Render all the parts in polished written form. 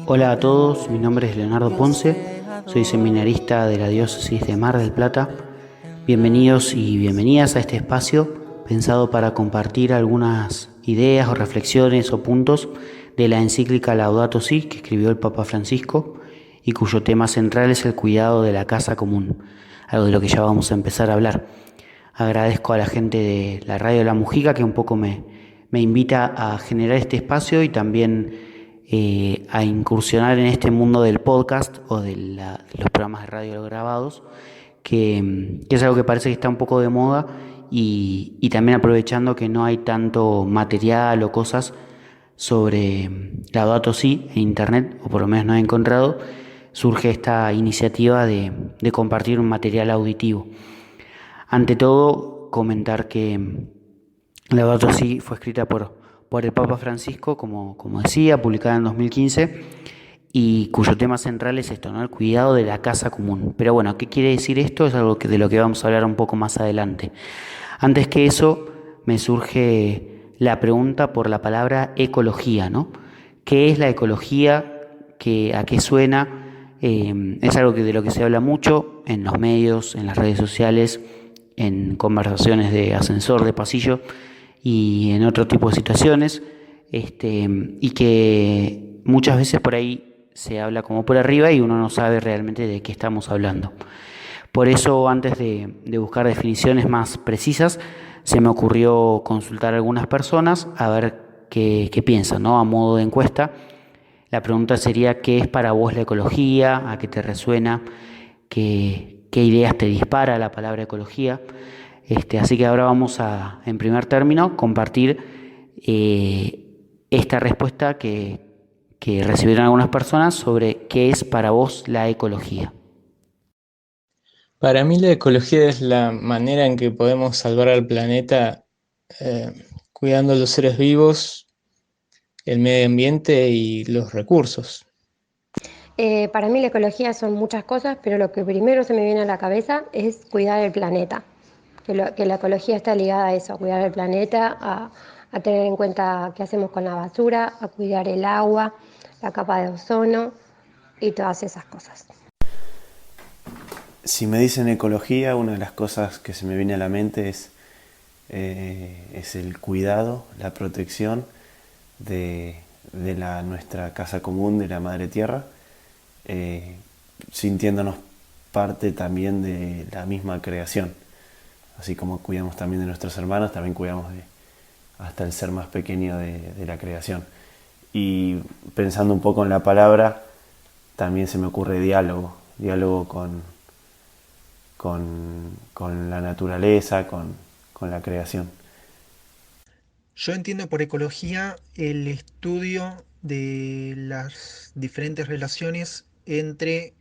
Hola a todos, mi nombre es Leonardo Ponce, soy seminarista de la Diócesis de Mar del Plata. Bienvenidos y bienvenidas a este espacio pensado para compartir algunas ideas o reflexiones o puntos de la encíclica Laudato Si que escribió el Papa Francisco y cuyo tema central es el cuidado de la casa común, algo de lo que ya vamos a empezar a hablar. Agradezco a la gente de la Radio La Mujica que un poco me invita a generar este espacio y también a incursionar en este mundo del podcast o de los programas de radio grabados, que es algo que parece que está un poco de moda y también aprovechando que no hay tanto material o cosas sobre Laudato Si en internet, o por lo menos no he encontrado, surge esta iniciativa de compartir un material auditivo. Ante todo, comentar que Laudato Si fue escrita por el Papa Francisco, como decía, publicada en 2015, y cuyo tema central es esto, ¿no? El cuidado de la casa común. Pero bueno, ¿qué quiere decir esto? Es algo de lo que vamos a hablar un poco más adelante. Antes que eso, me surge la pregunta por la palabra ecología, ¿no? ¿Qué es la ecología? ¿A qué suena? Es algo de lo que se habla mucho en los medios, en las redes sociales, en conversaciones de ascensor, de pasillo y en otro tipo de situaciones, y que muchas veces por ahí se habla como por arriba y uno no sabe realmente de qué estamos hablando. Por eso, antes de buscar definiciones más precisas, se me ocurrió consultar a algunas personas a ver qué piensan, ¿no? A modo de encuesta, la pregunta sería: ¿qué es para vos la ecología? ¿A qué te resuena? ¿Qué ideas te dispara la palabra ecología? Así que ahora vamos a, en primer término, compartir esta respuesta que recibieron algunas personas sobre qué es para vos la ecología. Para mí la ecología es la manera en que podemos salvar al planeta cuidando los seres vivos, el medio ambiente y los recursos. Para mí la ecología son muchas cosas, pero lo que primero se me viene a la cabeza es cuidar el planeta. Que la ecología está ligada a eso, a cuidar el planeta, a tener en cuenta qué hacemos con la basura, a cuidar el agua, la capa de ozono y todas esas cosas. Si me dicen ecología, una de las cosas que se me viene a la mente es el cuidado, la protección de nuestra casa común, de la madre tierra, sintiéndonos parte también de la misma creación. Así como cuidamos también de nuestros hermanos, también cuidamos hasta el ser más pequeño de la creación. Y pensando un poco en la palabra, también se me ocurre diálogo con la naturaleza, con la creación. Yo entiendo por ecología el estudio de las diferentes relaciones entre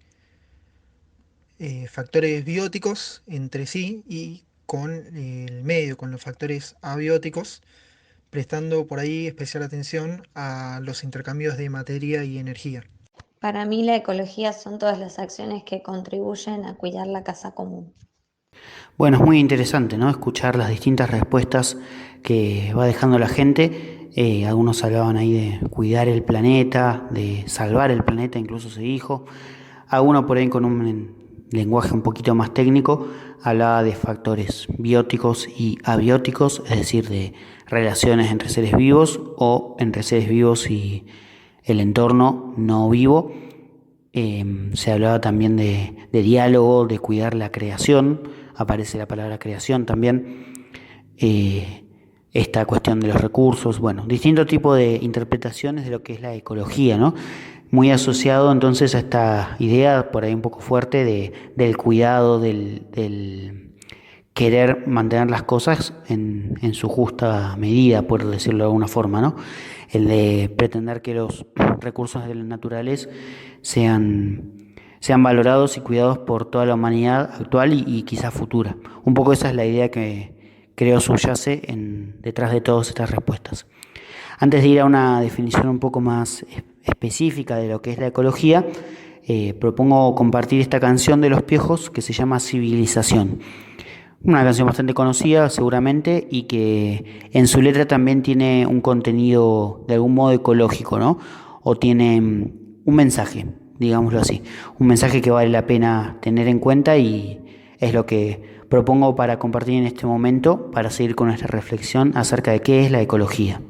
factores bióticos entre sí y con el medio, con los factores abióticos, prestando por ahí especial atención a los intercambios de materia y energía. Para mí la ecología son todas las acciones que contribuyen a cuidar la casa común. Bueno, es muy interesante, ¿no? Escuchar las distintas respuestas que va dejando la gente. Algunos hablaban ahí de cuidar el planeta, de salvar el planeta, incluso se dijo. Alguno por ahí con un lenguaje un poquito más técnico hablaba de factores bióticos y abióticos, es decir, de relaciones entre seres vivos o entre seres vivos y el entorno no vivo. Se hablaba también de diálogo, de cuidar la creación, aparece la palabra creación también, esta cuestión de los recursos, bueno, distintos tipos de interpretaciones de lo que es la ecología, ¿no? Muy asociado entonces a esta idea por ahí un poco fuerte del cuidado, del querer mantener las cosas en su justa medida, por decirlo de alguna forma, ¿no? El de pretender que los recursos naturales sean valorados y cuidados por toda la humanidad actual y quizás futura. Un poco esa es la idea que creo subyace detrás de todas estas respuestas. Antes de ir a una definición un poco más específica de lo que es la ecología, propongo compartir esta canción de Los Piojos que se llama Civilización. Una canción bastante conocida seguramente y que en su letra también tiene un contenido de algún modo ecológico, ¿no? O tiene un mensaje, digámoslo así, un mensaje que vale la pena tener en cuenta y es lo que propongo para compartir en este momento para seguir con nuestra reflexión acerca de qué es la ecología.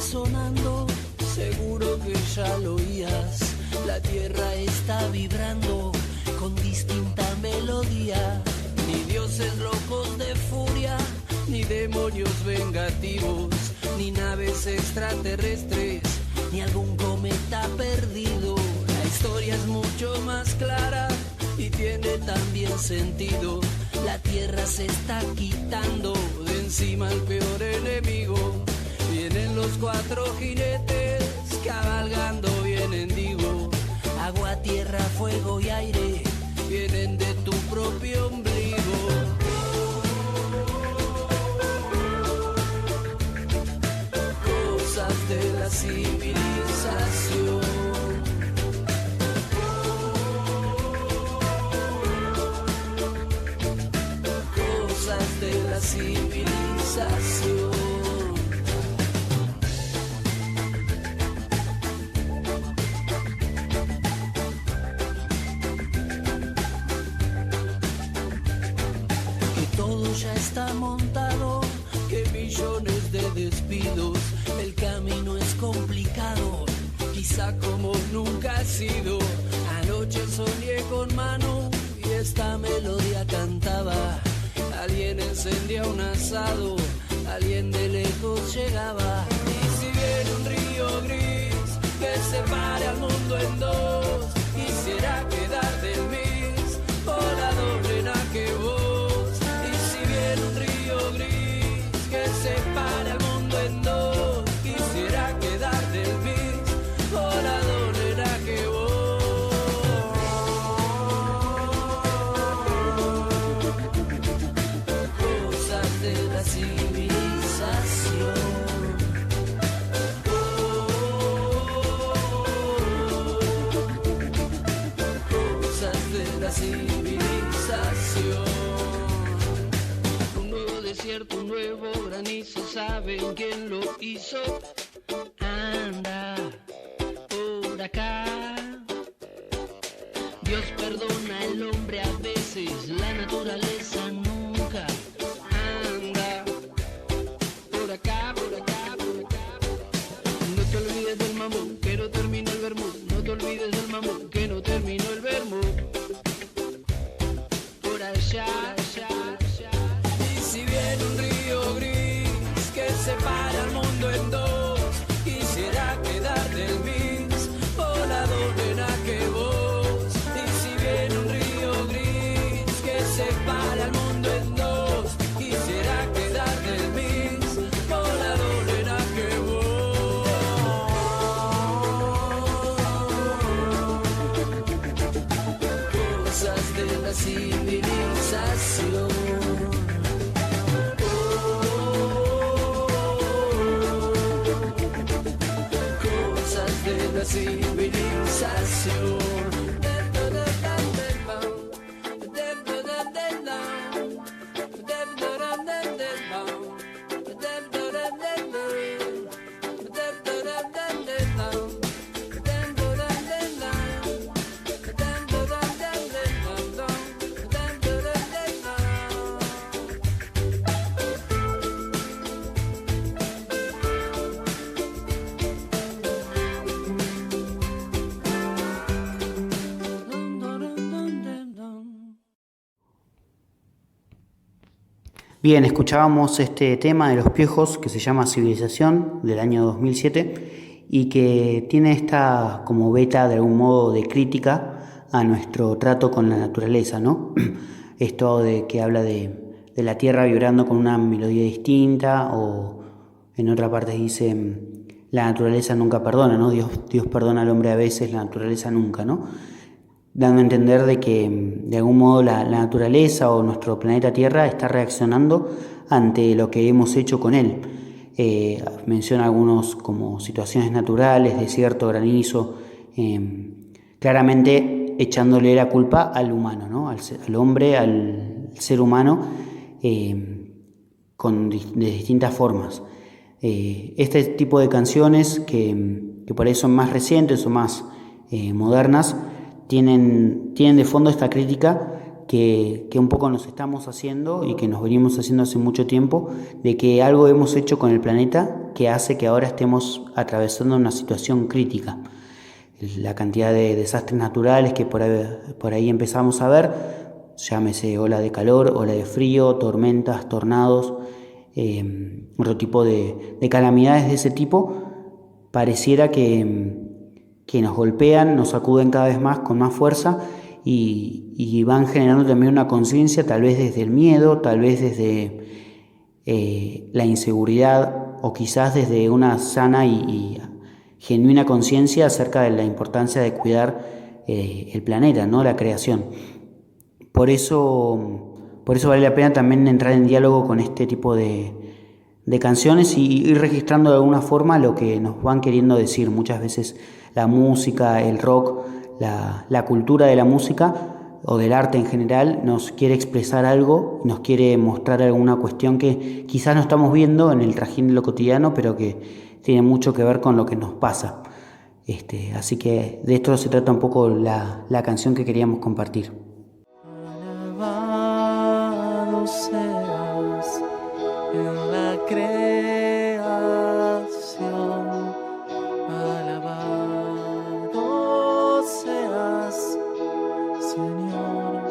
Sonando, seguro que ya lo oías. La tierra está vibrando con distinta melodía. Ni dioses locos de furia, ni demonios vengativos, ni naves extraterrestres, ni algún cometa perdido. La historia es mucho más clara y tiene también sentido. La tierra se está quitando de encima al peor enemigo. Vienen los 4 jinetes, cabalgando vienen, digo. Agua, tierra, fuego y aire, vienen de tu propio ombligo. Cosas de la civilización. Cosas de la civilización. Ya está montado, que millones de despidos, el camino es complicado, quizá como nunca ha sido. Anoche soñé con Manu y esta melodía cantaba. Alguien encendía un asado, alguien de lejos llegaba. Y si viene un río gris que separe al mundo en dos, quisiera quedar del mismo la doble que vos. Un río gris que separe al mundo en dos, quisiera quedar del mismo la dolera que vos. Cosas de la civilización. Cosas de la civilización. Desierto, un nuevo granizo, ¿saben quién lo hizo? Anda por acá. Dios perdona al hombre a veces, la naturaleza nunca. Anda por acá, por acá, por acá. No te olvides del mamón, que no terminó el vermut. No te olvides del mamón, que no terminó el vermut. Por allá, allá. Si viene un río gris que separa al mundo en dos, quisiera quedar del mismo la doble que vos. Y si viene un río gris que separa al mundo en dos, quisiera quedar del mismo la doble que vos. Cosas de la civilización. La civilización. Bien, escuchábamos este tema de Los Piojos que se llama Civilización del año 2007 y que tiene esta como beta de algún modo de crítica a nuestro trato con la naturaleza, ¿no? Esto de que habla de la tierra vibrando con una melodía distinta, o en otra parte dice la naturaleza nunca perdona, ¿no? Dios perdona al hombre a veces, la naturaleza nunca, ¿no? Dando a entender de que de algún modo la naturaleza o nuestro planeta Tierra está reaccionando ante lo que hemos hecho con él. Menciona algunos como situaciones naturales, desierto, granizo, claramente echándole la culpa al humano, ¿no? Al hombre, al ser humano, de distintas formas. Este tipo de canciones que por ahí son más recientes o más modernas, tienen de fondo esta crítica que un poco nos estamos haciendo y que nos venimos haciendo hace mucho tiempo, de que algo hemos hecho con el planeta que hace que ahora estemos atravesando una situación crítica. La cantidad de desastres naturales que por ahí empezamos a ver, llámese ola de calor, ola de frío, tormentas, tornados, otro tipo de calamidades de ese tipo, pareciera que nos golpean, nos sacuden cada vez más con más fuerza y van generando también una conciencia, tal vez desde el miedo, tal vez desde la inseguridad o quizás desde una sana y genuina conciencia acerca de la importancia de cuidar el planeta, ¿no? La creación. Por eso vale la pena también entrar en diálogo con este tipo de canciones y ir registrando de alguna forma lo que nos van queriendo decir. Muchas veces la música, el rock, la cultura de la música o del arte en general nos quiere expresar algo, nos quiere mostrar alguna cuestión que quizás no estamos viendo en el trajín de lo cotidiano, pero que tiene mucho que ver con lo que nos pasa. Así que de esto se trata un poco la canción que queríamos compartir. Alabado seas en la creación, alabado seas, Señor.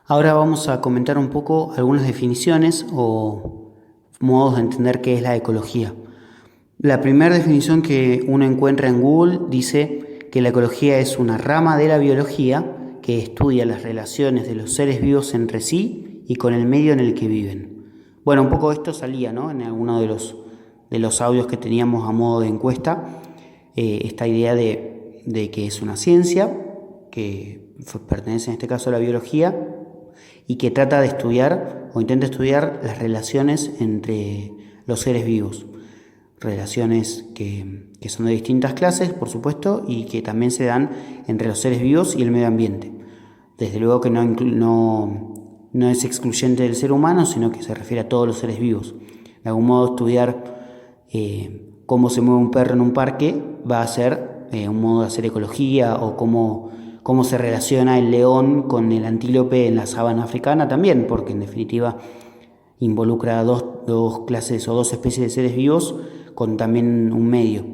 Ahora vamos a comentar un poco algunas definiciones o modos de entender qué es la ecología. La primera definición que uno encuentra en Google dice que la ecología es una rama de la biología que estudia las relaciones de los seres vivos entre sí y con el medio en el que viven. Bueno, un poco esto salía, ¿no?, en alguno de los audios que teníamos a modo de encuesta, esta idea de que es una ciencia que pertenece en este caso a la biología y que trata de estudiar o intenta estudiar las relaciones entre los seres vivos. Relaciones que son de distintas clases, por supuesto, y que también se dan entre los seres vivos y el medio ambiente. Desde luego que no es excluyente del ser humano, sino que se refiere a todos los seres vivos. De algún modo, estudiar cómo se mueve un perro en un parque va a ser un modo de hacer ecología, o cómo se relaciona el león con el antílope en la sabana africana también, porque en definitiva involucra dos clases o dos especies de seres vivos con también un medio.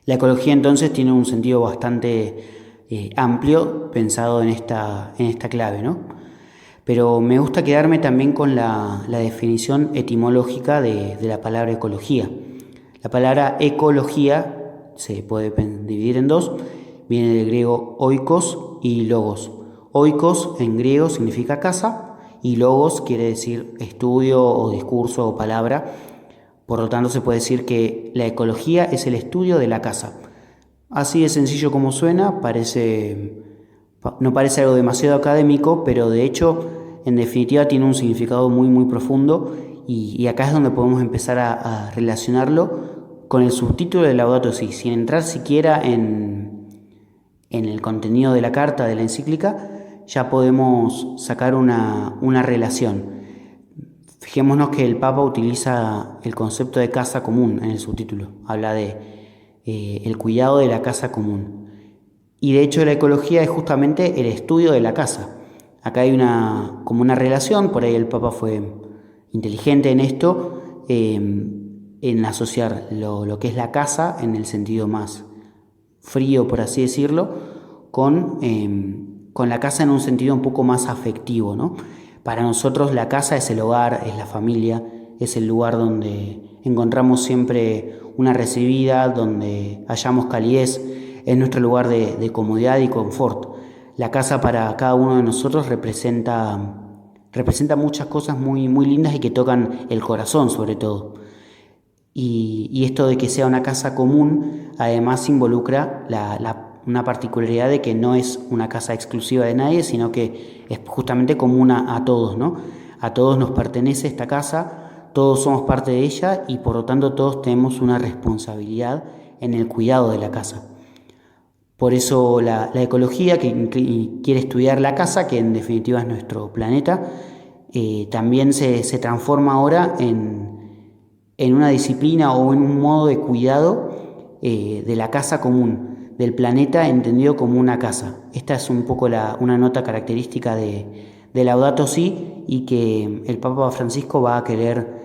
La ecología entonces tiene un sentido bastante amplio pensado en esta clave, ¿no? Pero me gusta quedarme también con la definición etimológica de la palabra ecología. La palabra ecología se puede dividir en dos. Viene del griego oikos y logos. Oikos en griego significa casa y logos quiere decir estudio o discurso o palabra. Por lo tanto, se puede decir que la ecología es el estudio de la casa. Así de sencillo como suena, no parece algo demasiado académico, pero de hecho, en definitiva, tiene un significado muy, muy profundo, y acá es donde podemos empezar a relacionarlo con el subtítulo de Laudato Si, sin entrar siquiera en el contenido de la carta, de la encíclica. Ya podemos sacar una relación. Fijémonos que el Papa utiliza el concepto de casa común en el subtítulo. Habla de el cuidado de la casa común. Y de hecho la ecología es justamente el estudio de la casa. Acá hay como una relación, por ahí el Papa fue inteligente en esto, en asociar lo que es la casa en el sentido más frío, por así decirlo, con la casa en un sentido un poco más afectivo, ¿no? Para nosotros la casa es el hogar, es la familia, es el lugar donde encontramos siempre una recibida, donde hallamos calidez, es nuestro lugar de comodidad y confort. La casa para cada uno de nosotros representa representa muchas cosas muy, muy lindas y que tocan el corazón sobre todo. Y esto de que sea una casa común, además involucra una particularidad de que no es una casa exclusiva de nadie, sino que es justamente común a todos, ¿no? A todos nos pertenece esta casa, todos somos parte de ella y por lo tanto todos tenemos una responsabilidad en el cuidado de la casa. Por eso la ecología, que quiere estudiar la casa, que en definitiva es nuestro planeta, también se transforma ahora en una disciplina o en un modo de cuidado de la casa común, del planeta entendido como una casa. Esta es un poco una nota característica de Laudato Si, y que el Papa Francisco va a querer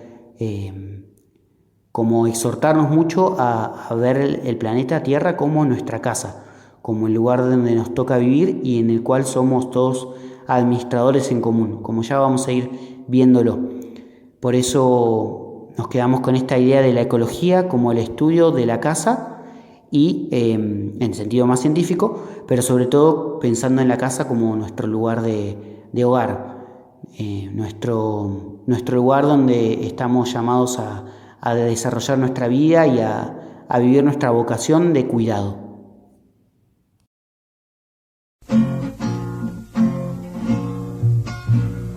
como exhortarnos mucho a ver el planeta Tierra como nuestra casa, como el lugar donde nos toca vivir y en el cual somos todos administradores en común, como ya vamos a ir viéndolo. Por eso nos quedamos con esta idea de la ecología como el estudio de la casa y en sentido más científico, pero sobre todo pensando en la casa como nuestro lugar de hogar, nuestro lugar donde estamos llamados a desarrollar nuestra vida y a vivir nuestra vocación de cuidado.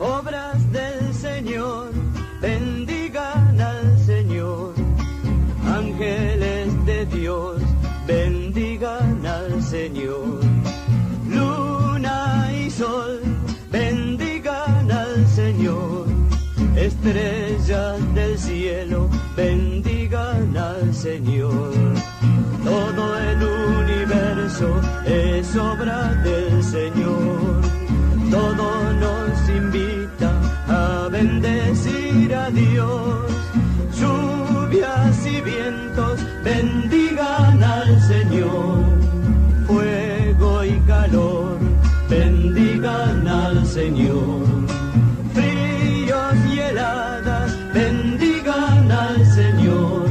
Obras del Señor, bendigan al Señor. Ángeles de Dios, bendigan al Señor. Luna y sol, bendigan al Señor. Estrellas del cielo, bendigan al Señor. Todo el universo es obra del Señor. Todo nos invita a bendecir a Dios. Lluvias y vientos, bendigan al Señor. Fuego y calor, bendigan al Señor. Fríos y heladas, bendigan al Señor.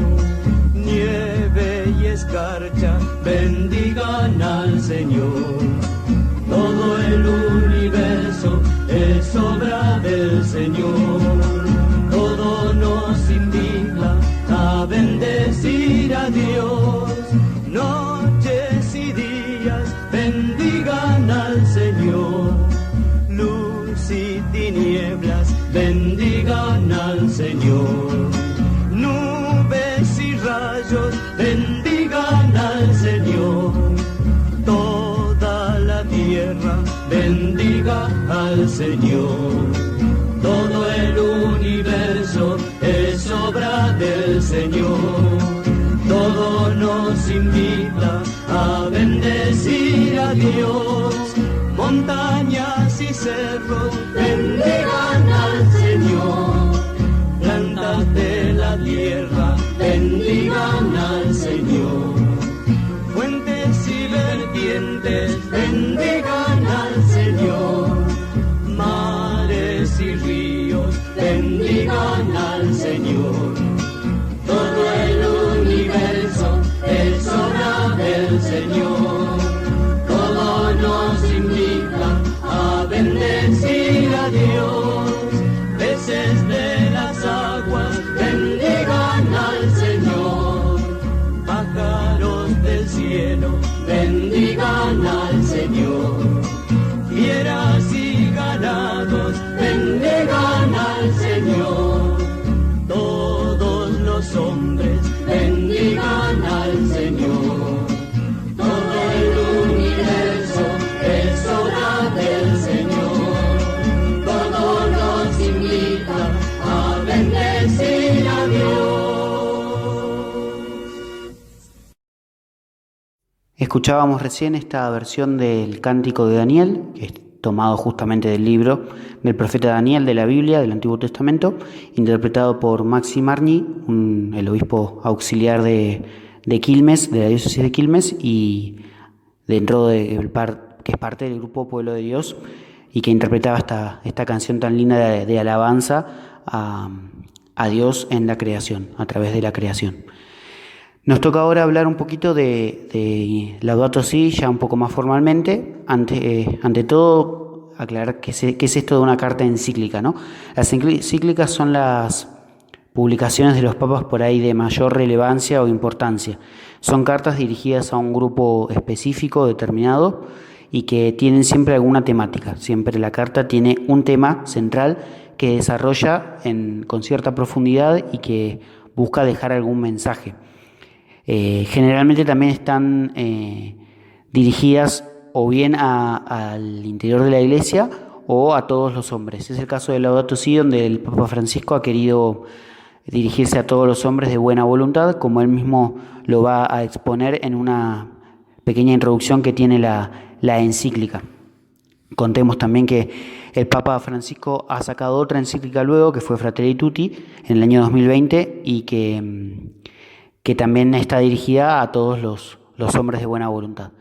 Nieve y escarcha, bendigan al Señor. Todo el universo es obra del Señor. Todo nos invita a bendecir a Dios. Noches y días, bendigan al Señor. Luz y tinieblas, bendigan al Señor. Nubes y rayos, bendigan al Señor. Toda la tierra bendiga al Señor. Todo el universo es obra del Señor. Todo nos invita a bendecir a Dios. Montañas y cerros, bendigan al Señor. Plantas de la tierra, bendigan al Señor. Fuentes y vertientes, bendigan al Señor. Mares y ríos, bendigan al Señor. Todo el universo es obra del Señor. Todo nos invita a bendecir a Dios. Peces de las aguas, bendigan al Señor. Pájaros del cielo, bendigan al Señor. Fieras y ganados, bendigan al Señor. Todos los hombres, bendigan al Señor. Todo el universo es obra del Señor. Todo nos invita a bendecir a Dios. Escuchábamos recién esta versión del Cántico de Daniel, que es tomado justamente del libro del profeta Daniel de la Biblia, del Antiguo Testamento, interpretado por Maxi Margny, el obispo auxiliar de Quilmes, de la diócesis de Quilmes, y dentro que es parte del grupo Pueblo de Dios, y que interpretaba esta canción tan linda de alabanza a Dios en la creación, a través de la creación. Nos toca ahora hablar un poquito de Laudato Si, ya un poco más formalmente. Ante todo, aclarar qué es esto de una carta encíclica, ¿no? Las encíclicas son las publicaciones de los papas por ahí de mayor relevancia o importancia. Son cartas dirigidas a un grupo específico, determinado, y que tienen siempre alguna temática. Siempre la carta tiene un tema central que desarrolla con cierta profundidad y que busca dejar algún mensaje. Generalmente también están dirigidas o bien al interior de la Iglesia o a todos los hombres. Es el caso de Laudato Si, donde el Papa Francisco ha querido dirigirse a todos los hombres de buena voluntad, como él mismo lo va a exponer en una pequeña introducción que tiene la encíclica. Contemos también que el Papa Francisco ha sacado otra encíclica luego, que fue Fratelli Tutti, en el año 2020, y que también está dirigida a todos los hombres de buena voluntad.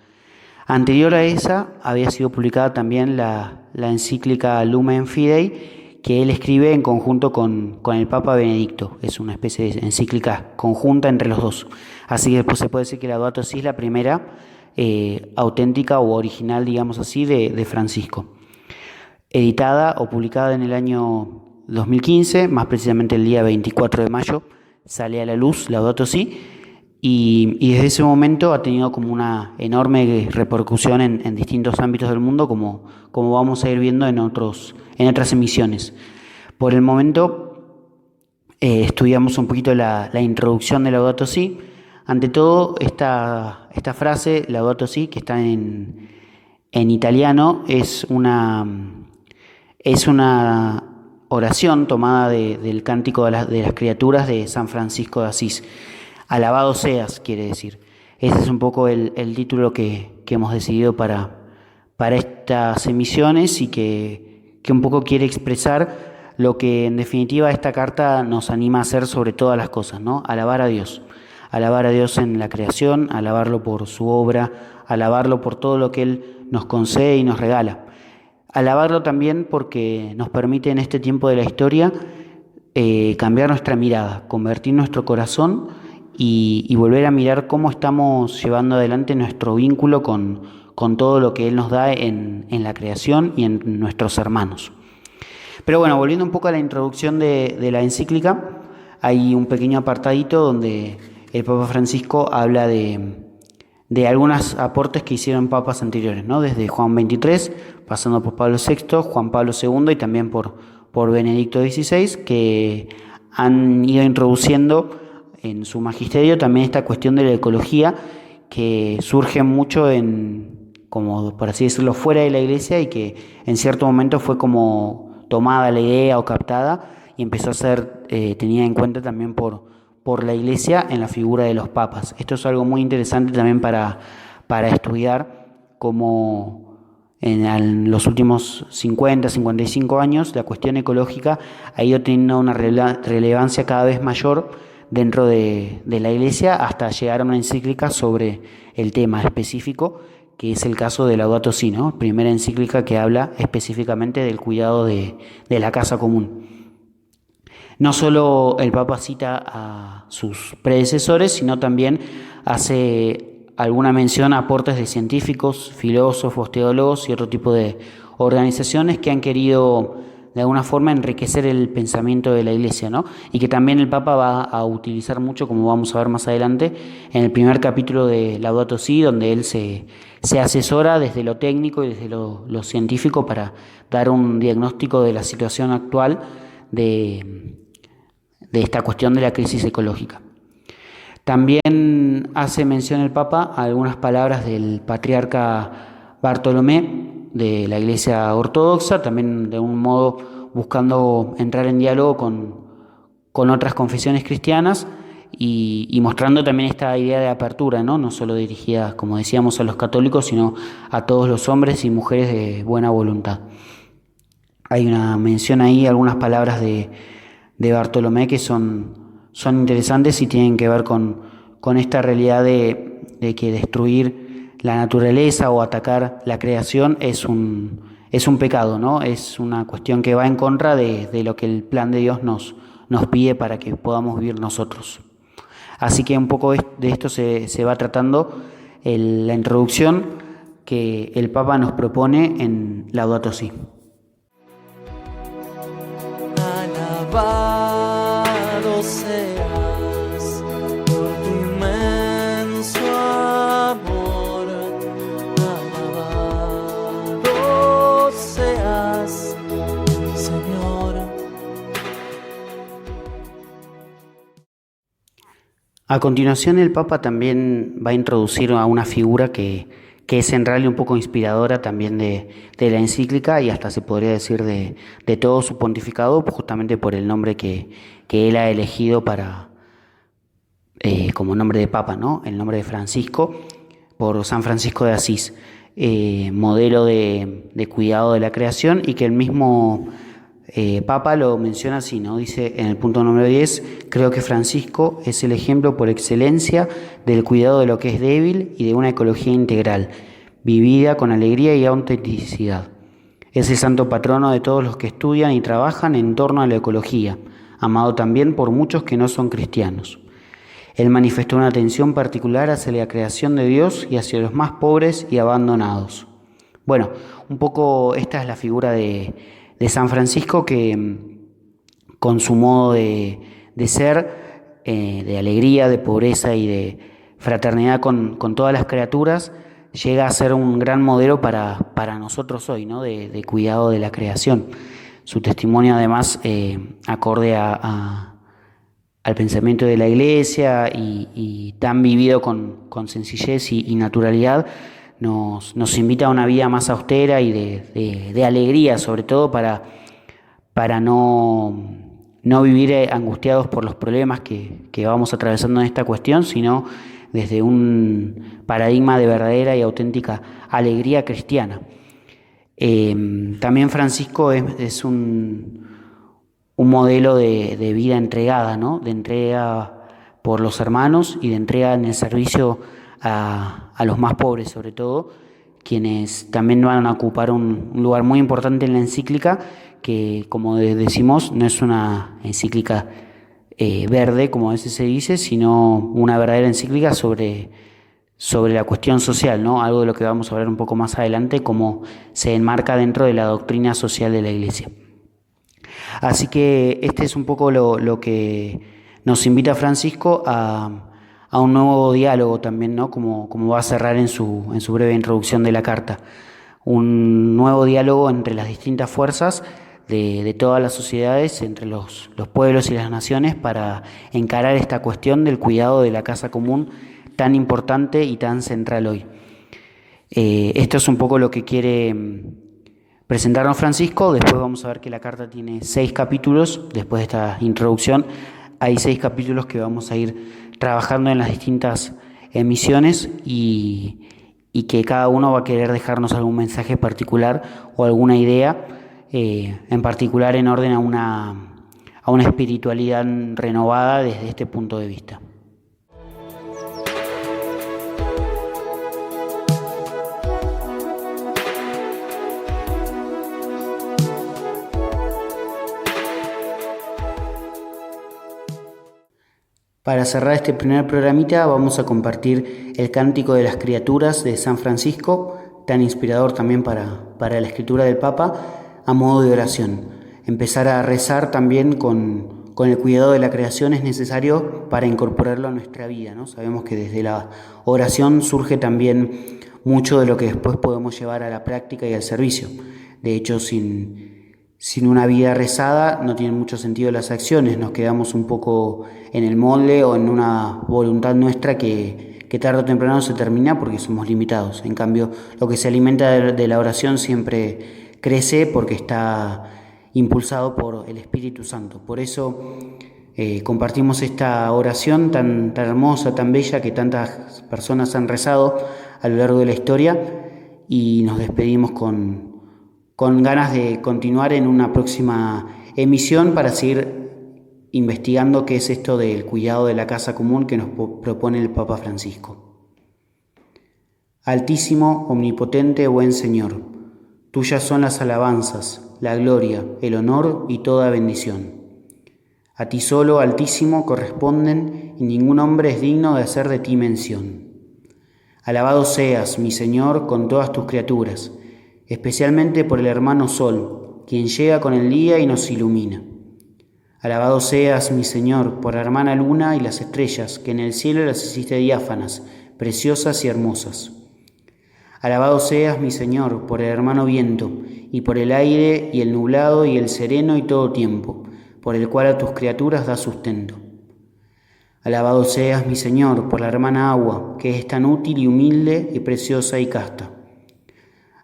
Anterior a esa había sido publicada también la encíclica Lumen Fidei, que él escribe en conjunto con el Papa Benedicto. Es una especie de encíclica conjunta entre los dos. Así que pues, se puede decir que la Laudato Si es la primera auténtica o original, digamos así, de Francisco. Editada o publicada en el año 2015, más precisamente el día 24 de mayo, sale a la luz Laudato Si, y desde ese momento ha tenido como una enorme repercusión en distintos ámbitos del mundo, como vamos a ir viendo en otras emisiones. Por el momento estudiamos un poquito la introducción de Laudato Si. Ante todo, esta frase, Laudato Si, que está en italiano, es una oración tomada del Cántico de las Criaturas de San Francisco de Asís. Alabado seas, quiere decir. Ese es un poco el título que hemos decidido para estas emisiones, y que un poco quiere expresar lo que en definitiva esta carta nos anima a hacer sobre todas las cosas, ¿no? Alabar a Dios en la creación, alabarlo por su obra, alabarlo por todo lo que Él nos concede y nos regala. Alabarlo también porque nos permite en este tiempo de la historia cambiar nuestra mirada, convertir nuestro corazón y volver a mirar cómo estamos llevando adelante nuestro vínculo con todo lo que Él nos da en la creación y en nuestros hermanos. Pero bueno, volviendo un poco a la introducción de la encíclica, hay un pequeño apartadito donde el Papa Francisco habla de algunos aportes que hicieron papas anteriores, ¿no? Desde Juan XXIII, pasando por Pablo VI, Juan Pablo II y también por Benedicto XVI, que han ido introduciendo en su magisterio también esta cuestión de la ecología, que surge mucho como por así decirlo, fuera de la Iglesia, y que en cierto momento fue como tomada la idea o captada y empezó a ser tenida en cuenta también por la Iglesia en la figura de los papas. Esto es algo muy interesante también para estudiar cómo en los últimos 50, 55 años la cuestión ecológica ha ido teniendo una relevancia cada vez mayor dentro de la Iglesia, hasta llegar a una encíclica sobre el tema específico, que es el caso de Laudato Si, ¿no? Primera encíclica que habla específicamente del cuidado de la casa común. No solo el Papa cita a sus predecesores, sino también hace alguna mención a aportes de científicos, filósofos, teólogos y otro tipo de organizaciones que han querido de alguna forma enriquecer el pensamiento de la Iglesia, ¿no? Y que también el Papa va a utilizar mucho, como vamos a ver más adelante, en el primer capítulo de Laudato Si, donde él se asesora desde lo técnico y desde lo científico para dar un diagnóstico de la situación actual de esta cuestión de la crisis ecológica. También hace mención el Papa a algunas palabras del patriarca Bartolomé de la Iglesia Ortodoxa, también de un modo buscando entrar en diálogo con otras confesiones cristianas y mostrando también esta idea de apertura, ¿no? Solo dirigida, como decíamos, a los católicos, sino a todos los hombres y mujeres de buena voluntad. Hay una mención ahí, algunas palabras de Bartolomé que son interesantes y tienen que ver con esta realidad de que destruir la naturaleza o atacar la creación es un pecado, ¿no? Es una cuestión que va en contra de lo que el plan de Dios nos pide para que podamos vivir nosotros. Así que un poco de esto se va tratando la introducción, que el Papa nos propone en Laudato Si. Alabado seas por tu inmenso amor, alabado seas, Señor. A continuación, el Papa también va a introducir a una figura que es en realidad un poco inspiradora también de la encíclica y hasta se podría decir de todo su pontificado, justamente por el nombre que él ha elegido como nombre de Papa, ¿no? El nombre de Francisco, por San Francisco de Asís, modelo de cuidado de la creación, y que el mismo Papa lo menciona así, ¿no? Dice en el punto número 10, creo que Francisco es el ejemplo por excelencia del cuidado de lo que es débil y de una ecología integral, vivida con alegría y autenticidad. Es el santo patrono de todos los que estudian y trabajan en torno a la ecología, amado también por muchos que no son cristianos. Él manifestó una atención particular hacia la creación de Dios y hacia los más pobres y abandonados. Bueno, un poco esta es la figura de San Francisco, que con su modo de ser, de alegría, de pobreza y de fraternidad con todas las criaturas, llega a ser un gran modelo para nosotros hoy, ¿no? De cuidado de la creación. Su testimonio, además, acorde al pensamiento de la Iglesia y tan vivido con sencillez y naturalidad, nos invita a una vida más austera y de alegría, sobre todo para no vivir angustiados por los problemas que vamos atravesando en esta cuestión, sino desde un paradigma de verdadera y auténtica alegría cristiana. También Francisco es un modelo de vida entregada, ¿no? De entrega por los hermanos y de entrega en el servicio a los más pobres, sobre todo, quienes también van a ocupar un lugar muy importante en la encíclica, que, como decimos, no es una encíclica verde, como a veces se dice, sino una verdadera encíclica sobre la cuestión social, ¿no? Algo de lo que vamos a hablar un poco más adelante, cómo se enmarca dentro de la doctrina social de la Iglesia. Así que este es un poco lo que nos invita Francisco a un nuevo diálogo también, ¿no? Como va a cerrar en su breve introducción de la carta. Un nuevo diálogo entre las distintas fuerzas de todas las sociedades, entre los pueblos y las naciones, para encarar esta cuestión del cuidado de la casa común tan importante y tan central hoy. Esto es un poco lo que quiere presentarnos Francisco. Después vamos a ver que la carta tiene 6 capítulos. Después de esta introducción hay 6 capítulos que vamos a ir trabajando en las distintas emisiones y que cada uno va a querer dejarnos algún mensaje particular o alguna idea en particular en orden a una espiritualidad renovada desde este punto de vista. Para cerrar este primer programita vamos a compartir el Cántico de las Criaturas de San Francisco, tan inspirador también para la escritura del Papa, a modo de oración. Empezar a rezar también con el cuidado de la creación es necesario para incorporarlo a nuestra vida, ¿no? Sabemos que desde la oración surge también mucho de lo que después podemos llevar a la práctica y al servicio. De hecho, sin una vida rezada no tienen mucho sentido las acciones, nos quedamos un poco en el molde o en una voluntad nuestra que tarde o temprano se termina porque somos limitados. En cambio, lo que se alimenta de la oración siempre crece porque está impulsado por el Espíritu Santo. Por eso compartimos esta oración tan hermosa, tan bella, que tantas personas han rezado a lo largo de la historia, y nos despedimos con ganas de continuar en una próxima emisión para seguir investigando qué es esto del cuidado de la casa común que nos propone el Papa Francisco. Altísimo, omnipotente, buen Señor, tuyas son las alabanzas, la gloria, el honor y toda bendición. A ti solo, Altísimo, corresponden y ningún hombre es digno de hacer de ti mención. Alabado seas, mi Señor, con todas tus criaturas, especialmente por el hermano Sol, quien llega con el día y nos ilumina. Alabado seas, mi Señor, por la hermana Luna y las estrellas, que en el cielo las hiciste diáfanas, preciosas y hermosas. Alabado seas, mi Señor, por el hermano Viento, y por el aire y el nublado y el sereno y todo tiempo, por el cual a tus criaturas da sustento. Alabado seas, mi Señor, por la hermana Agua, que es tan útil y humilde y preciosa y casta.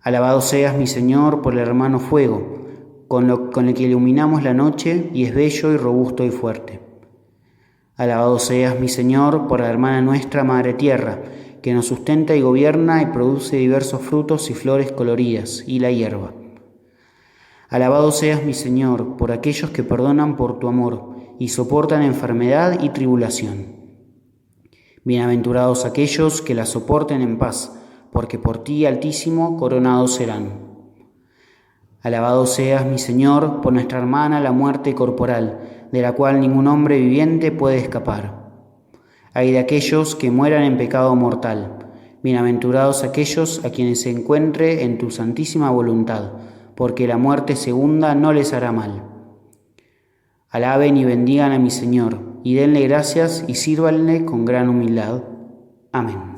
Alabado seas, mi Señor, por el hermano Fuego, con el que iluminamos la noche y es bello y robusto y fuerte. Alabado seas, mi Señor, por la hermana nuestra Madre Tierra, que nos sustenta y gobierna y produce diversos frutos y flores coloridas, y la hierba. Alabado seas, mi Señor, por aquellos que perdonan por tu amor y soportan enfermedad y tribulación. Bienaventurados aquellos que la soporten en paz, porque por ti, Altísimo, coronados serán. Alabado seas, mi Señor, por nuestra hermana la muerte corporal, de la cual ningún hombre viviente puede escapar. Ay de aquellos que mueran en pecado mortal. Bienaventurados aquellos a quienes se encuentre en tu santísima voluntad, porque la muerte segunda no les hará mal. Alaben y bendigan a mi Señor, y denle gracias y sírvanle con gran humildad. Amén.